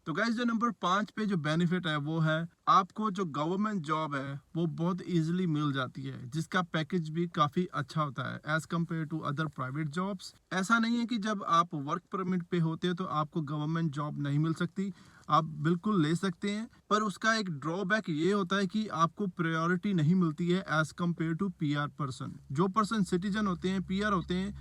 तो गाइस जो नंबर 5 पे जो बेनिफिट है वो है आपको जो गवर्नमेंट जॉब है वो बहुत इजीली मिल जाती है, जिसका पैकेज भी काफी अच्छा होता है as compare to other private jobs. ऐसा नहीं है कि जब आप वर्क परमिट पे होते हो तो आपको गवर्नमेंट जॉब नहीं मिल सकती, आप बिल्कुल ले सकते हैं। पर उसका एक ड्रॉबैक ये होता है कि आपको प्रायोरिटी नहीं मिलती है as compare to PR person. जो पर्सन सिटीजन होते हैं, पीआर होते हैं,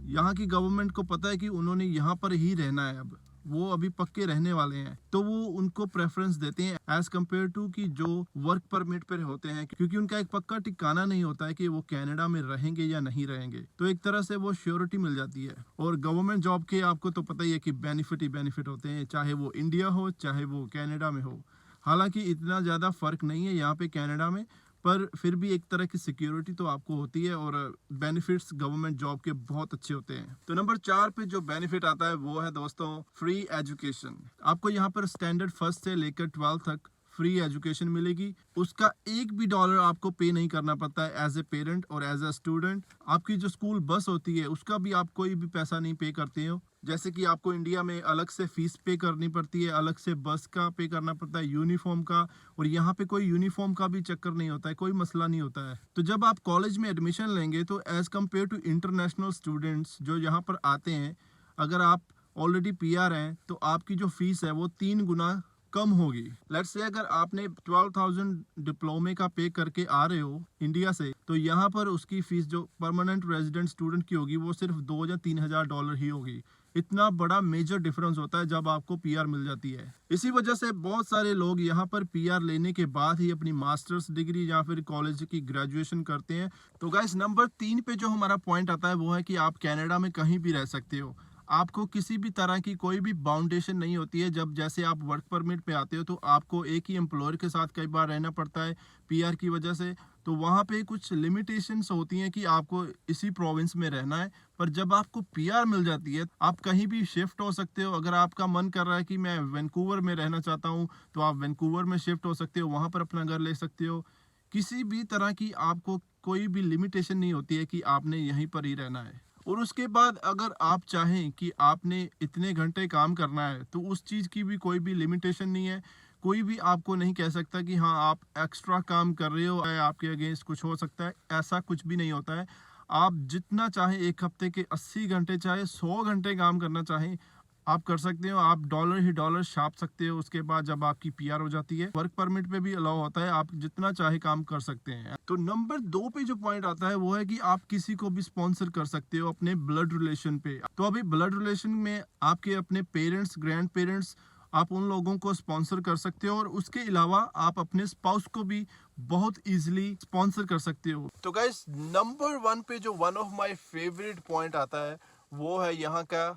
यहाँ की गवर्नमेंट को पता है कि उन्होंने यहाँ पर ही रहना है, अब वो अभी पक्के रहने वाले हैं, तो वो उनको प्रेफरेंस देते हैं एज कम्पेयर टू कि जो वर्क परमिट पर होते हैं, क्योंकि उनका एक पक्का ठिकाना नहीं होता है कि वो कनाडा में रहेंगे या नहीं रहेंगे। तो एक तरह से वो श्योरिटी मिल जाती है। और गवर्नमेंट जॉब के आपको तो पता ही है कि बेनिफिट ही बेनिफिट होते हैं, चाहे वो इंडिया हो चाहे वो कनाडा में हो। हालांकि इतना ज़्यादा फर्क नहीं है यहाँ पे कनाडा में, पर फिर भी एक तरह की सिक्योरिटी तो आपको होती है और बेनिफिट्स गवर्नमेंट जॉब के बहुत अच्छे होते हैं। तो नंबर 4 पे जो बेनिफिट आता है वो है दोस्तों फ्री एजुकेशन। आपको यहाँ पर स्टैंडर्ड फर्स्ट से लेकर 12 तक फ्री एजुकेशन मिलेगी। उसका एक भी डॉलर आपको पे नहीं करना पड़ता है एज ए पेरेंट और एज ए स्टूडेंट। आपकी जो स्कूल बस होती है उसका भी आप कोई भी पैसा नहीं पे करते हो, जैसे कि आपको इंडिया में अलग से फीस पे करनी पड़ती है, अलग से बस का पे करना पड़ता है, यूनिफॉर्म का। और यहाँ पे कोई यूनिफॉर्म का भी चक्कर नहीं होता है, कोई मसला नहीं होता है। तो जब आप कॉलेज में एडमिशन लेंगे तो as compare to international students जो यहाँ पर आते हैं, अगर आप ऑलरेडी पीआर हैं तो आपकी जो फीस है वो 3 गुना कम होगी। लेट्स से अगर आपने 12,000 डिप्लोमे का पे करके आ रहे हो इंडिया से, तो यहाँ पर उसकी फीस जो परमानेंट रेजिडेंट स्टूडेंट की होगी वो सिर्फ 2 या 3 हजार डॉलर ही होगी। इतना बड़ा मेजर डिफरेंस होता है जब आपको पीआर मिल जाती है। इसी वजह से बहुत सारे लोग यहाँ पर पीआर लेने के बाद ही अपनी मास्टर्स डिग्री या फिर कॉलेज की ग्रेजुएशन करते हैं। तो गाइस नंबर 3 पे जो हमारा पॉइंट आता है वो है कि आप कनाडा में कहीं भी रह सकते हो। आपको किसी भी तरह की कोई भी बाउंडेशन नहीं होती है। जब जैसे आप वर्क परमिट पे आते हो तो आपको एक ही एम्प्लॉयर के साथ कई बार रहना पड़ता है पीआर की वजह से, तो वहाँ पे कुछ लिमिटेशंस होती हैं कि आपको इसी प्रोविंस में रहना है। पर जब आपको पीआर मिल जाती है आप कहीं भी शिफ्ट हो सकते हो। अगर आपका मन कर रहा है कि मैं वैंकूवर में रहना चाहता हूँ तो आप वैंकूवर में शिफ्ट हो सकते हो, वहाँ पर अपना घर ले सकते हो। किसी भी तरह की आपको कोई भी लिमिटेशन नहीं होती है कि आपने यहीं पर ही रहना है। और उसके बाद अगर आप चाहें कि आपने इतने घंटे काम करना है तो उस चीज़ की भी कोई भी लिमिटेशन नहीं है। कोई भी आपको नहीं कह सकता कि हाँ आप एक्स्ट्रा काम कर रहे हो या आपके अगेंस्ट कुछ हो सकता है, ऐसा कुछ भी नहीं होता है। आप जितना चाहे एक हफ्ते के 80 घंटे चाहे 100 घंटे काम करना चाहें आप कर सकते हो। आप डॉलर ही डॉलर छाप सकते हो। उसके बाद जब आपकी पीआर हो जाती है वर्क परमिट पे भी अलाउ होता है, आप जितना चाहे काम कर सकते हैं। तो नंबर 2 पे जो पॉइंट आता है वो है कि आप किसी को भी स्पॉन्सर कर सकते हो अपने ब्लड रिलेशन पे। तो अभी ब्लड रिलेशन में आपके अपने पेरेंट्स, ग्रैंड पेरेंट्स, आप उन लोगों को स्पॉन्सर कर सकते हो। और उसके अलावा आप अपने स्पाउस को भी बहुत इजीली स्पॉन्सर कर सकते हो। तो गाइस नंबर 1 पे जो one of my favourite point आता है वो है यहाँ का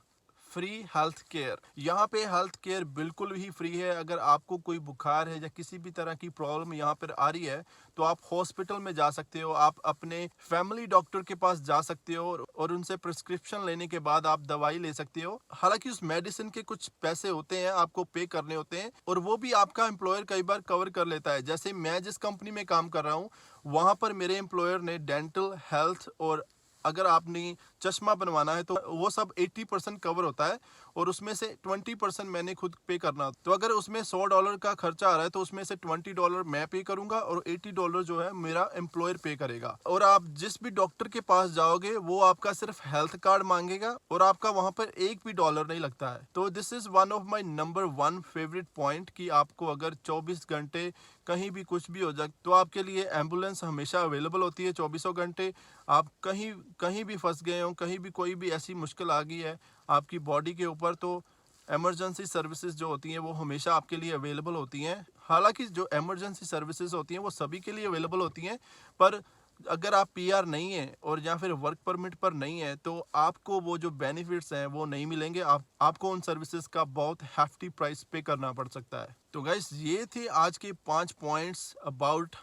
फ्री हेल्थ केयर। यहाँ पे हेल्थ केयर बिल्कुल ही फ्री है। अगर आपको कोई बुखार है या किसी भी तरह की प्रॉब्लम यहाँ पर आ रही है तो आप हॉस्पिटल में जा सकते हो, आप अपने फैमिली डॉक्टर के पास जा सकते हो और उनसे प्रिस्क्रिप्शन लेने के बाद आप दवाई ले सकते हो। हालांकि उस मेडिसिन के कुछ पैसे होते हैं आपको पे करने होते हैं और वो भी आपका एम्प्लॉयर कई बार कवर कर लेता है। जैसे मैं जिस कंपनी में काम कर रहा हूँ वहाँ पर मेरे एम्प्लॉयर ने डेंटल, हेल्थ और अगर आपने चश्मा बनवाना है तो वो सब 80% कवर होता है और उसमें से 20% मैंने खुद पे करना। तो अगर उसमें $100 का खर्चा आ रहा है तो उसमें से $20 मैं पे करूंगा और $80 जो है मेरा एम्प्लॉयर पे करेगा। और आप जिस भी डॉक्टर के पास जाओगे वो आपका सिर्फ हेल्थ कार्ड मांगेगा और आपका वहां पर एक भी डॉलर नहीं लगता है। तो this is one of my number 1 favourite point कि आपको अगर 24 घंटे कहीं भी कुछ भी हो जाए तो आपके लिए एम्बुलेंस हमेशा अवेलेबल होती है 24 घंटे। आप कहीं भी फंस गए हो, कहीं भी कोई भी ऐसी मुश्किल आ गई है आपकी बॉडी के ऊपर, तो इमरजेंसी सर्विसेज जो होती हैं वो हमेशा आपके लिए अवेलेबल होती हैं। हालांकि जो इमरजेंसी सर्विसेज होती हैं वो सभी के लिए अवेलेबल होती हैं, पर अगर आप पीआर नहीं है और या फिर वर्क परमिट पर नहीं है तो आपको वो जो बेनिफिट्स हैं वो नहीं मिलेंगे। आपको उन सर्विसेज का बहुत हैफ्टी प्राइस पे करना पड़ सकता है। तो गाइस ये थे आज के 5 points about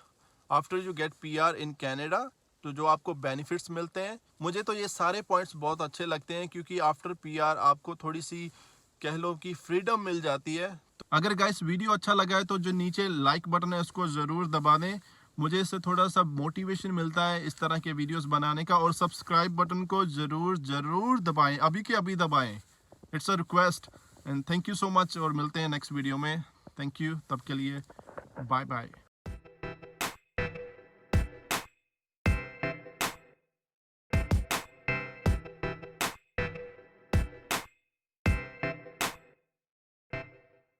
after you get PR in Canada, तो जो आपको बेनिफिट्स मिलते हैं। मुझे तो ये सारे पॉइंट्स बहुत अच्छे लगते हैं क्योंकि आफ्टर पीआर आपको थोड़ी सी कह लो कि फ्रीडम मिल जाती है। तो अगर गाइस वीडियो अच्छा लगा है तो जो नीचे लाइक बटन है उसको ज़रूर दबा दें, मुझे इससे थोड़ा सा मोटिवेशन मिलता है इस तरह के वीडियोस बनाने का। और सब्सक्राइब बटन को ज़रूर दबाएं, अभी के अभी दबाएं, it's a request. And thank you so much और मिलते हैं नेक्स्ट वीडियो में। थैंक यू, तब के लिए बाय बाय।